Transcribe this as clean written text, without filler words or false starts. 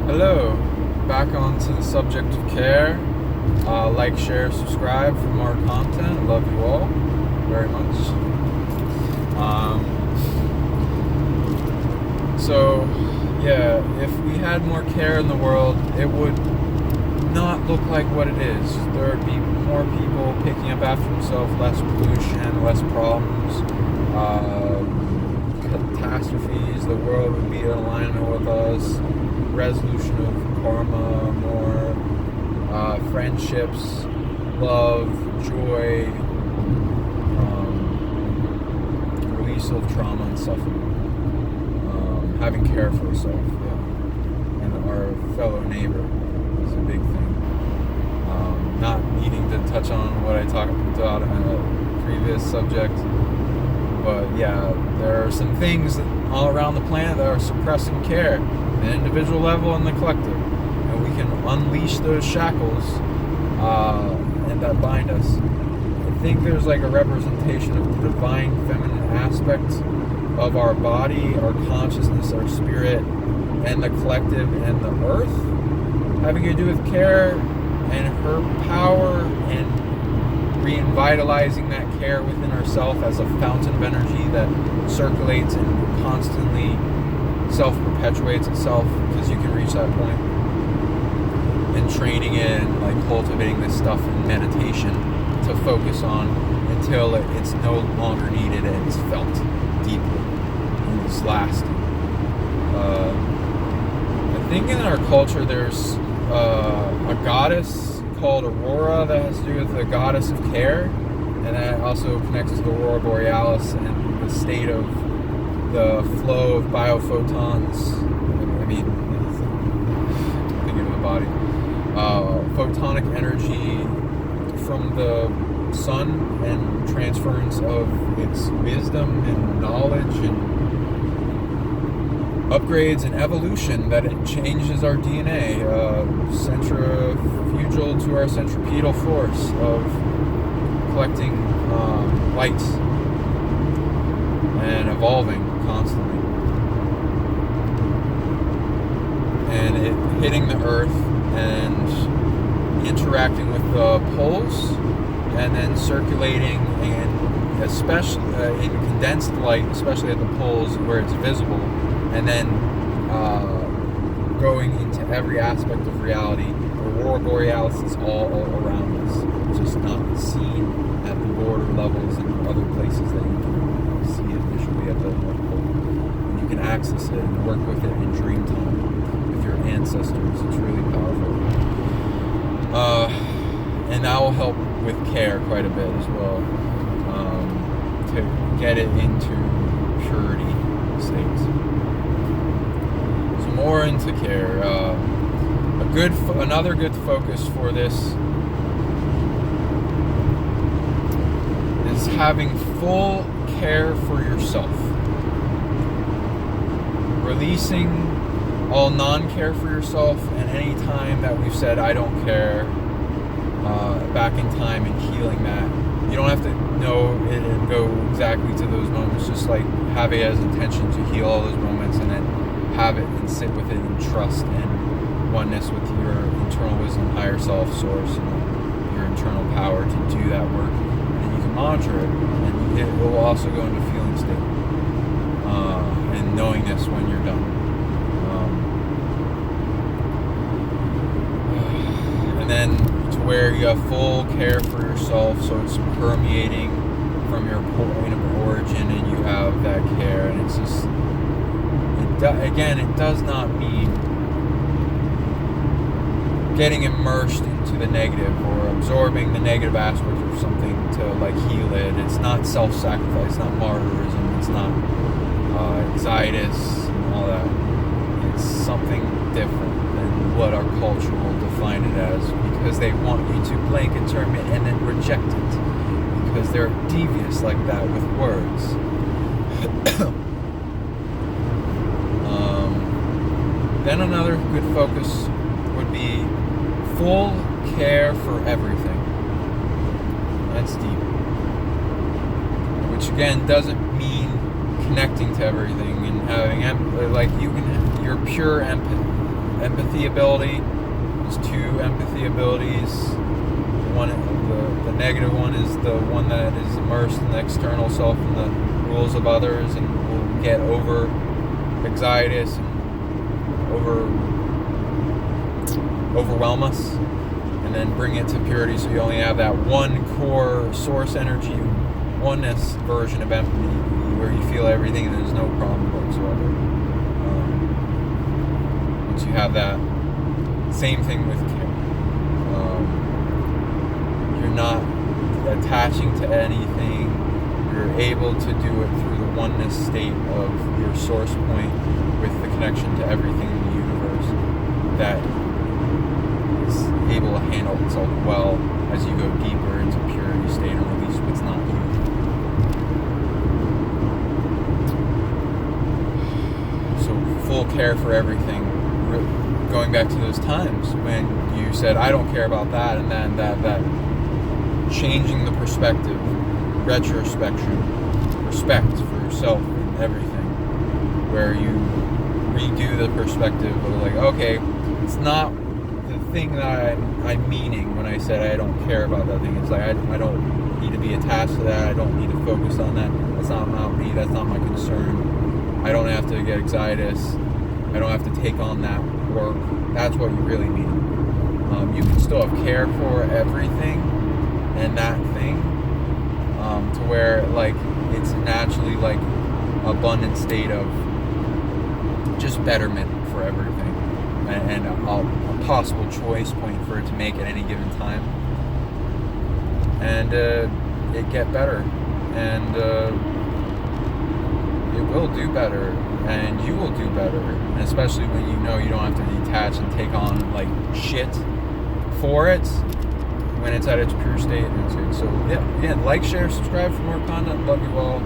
Hello, back on to the subject of care. Like, share, subscribe for more content. Love you all very much. If we had more care in the world, it would not look like what it is. There would be more people picking up after themselves, less pollution, less problems, catastrophes. The world would be in alignment with us. Resolution of karma, more friendships, love, joy, release of trauma and suffering, having care for yourself, and our fellow neighbor is a big thing. Not needing to touch on what I talked about in a previous subject, but there are some things all around the planet that are suppressing care, the individual level and the collective, and we can unleash those shackles and that bind us. I think there's like a representation of the divine feminine aspect of our body, our consciousness, our spirit, and the collective and the earth, having to do with care and her power and revitalizing that care within ourselves as a fountain of energy that circulates and constantly self-perpetuates itself, because you can reach that point, and training it and like cultivating this stuff in meditation to focus on until it's no longer needed and it's felt deeply and it's lasting. I think in our culture there's a goddess called AURORA that has to do with the goddess of care, and that also connects to the Aurora Borealis and the state of the flow of biophotons. Thinking of the body. Photonic energy from the sun and transference of its wisdom and knowledge and upgrades and evolution, that it changes our DNA, centrifugal to our centripetal force of collecting light and evolving constantly, and it hitting the earth and interacting with the poles, and then circulating, and especially in condensed light, especially at the poles where it's visible, and then going into every aspect of reality. The Aurora Borealis is all around us. It's just not seen at the border levels and other places that you can see it visually at the North Pole. And you can access it and work with it in dream time with your ancestors. It's really powerful. And that will help with care quite a bit as well, to get it into purity states. So more into care. Another good focus for this is having full care for yourself. Releasing all non-care for yourself, and any time that we've said I don't care, back in time and healing that. You don't have to know it and go exactly to those moments, just like have it as intention to heal all those moments, and then have it and sit with it in trust and oneness with your internal wisdom, higher self, source, your internal power to do that work. And you can monitor it, and it will also go into feeling state, and knowingness when you're done. And then to where you have full care for yourself, so it's permeating from your point of origin, and you have that care, and it's just, it does not mean getting immersed into the negative or absorbing the negative aspect of something to like heal it. It's not self-sacrifice, it's not martyrism, it's not anxieties and all that. It's something different than what our culture will define it as, because they want you to blanket term it and then reject it, because they're devious like that with words. Then another good focus would be full care for everything. That's deep. Which again doesn't mean connecting to everything and having like you can, your pure empathy ability. There's two empathy abilities. The negative one is the one that is immersed in the external self and the rules of others, and will get over anxieties and overwhelm us, and then bring it to purity, so you only have that one core source energy, oneness version of empathy, where you feel everything and there's no problem whatsoever. Once you have that, same thing with care. You're not attaching to anything. You're able to do it through the oneness state of your source point, with the connection to everything in the universe that is able to handle itself well as you go deeper into purity state and release what's not you. So full care for everything. Going back to those times when you said, I don't care about that, and then that changing the perspective, retrospection, respect for yourself and everything, where you redo the perspective of like, okay, it's not the thing that I'm meaning when I said I don't care about that thing. It's like I don't need to be attached to that. I don't need to focus on that. That's not about me. That's not my concern. I don't have to get anxiety. I don't have to take on that work. That's what you really mean. You can still have care for everything and that thing, to where like it's naturally like abundant state of just betterment for everything, and a possible choice point for it to make at any given time, and it get better, and it will do better, and you will do better, and especially when you know you don't have to detach and take on like shit for it, when it's at its pure state. And so yeah, again, like, share, subscribe for more content. Love you all.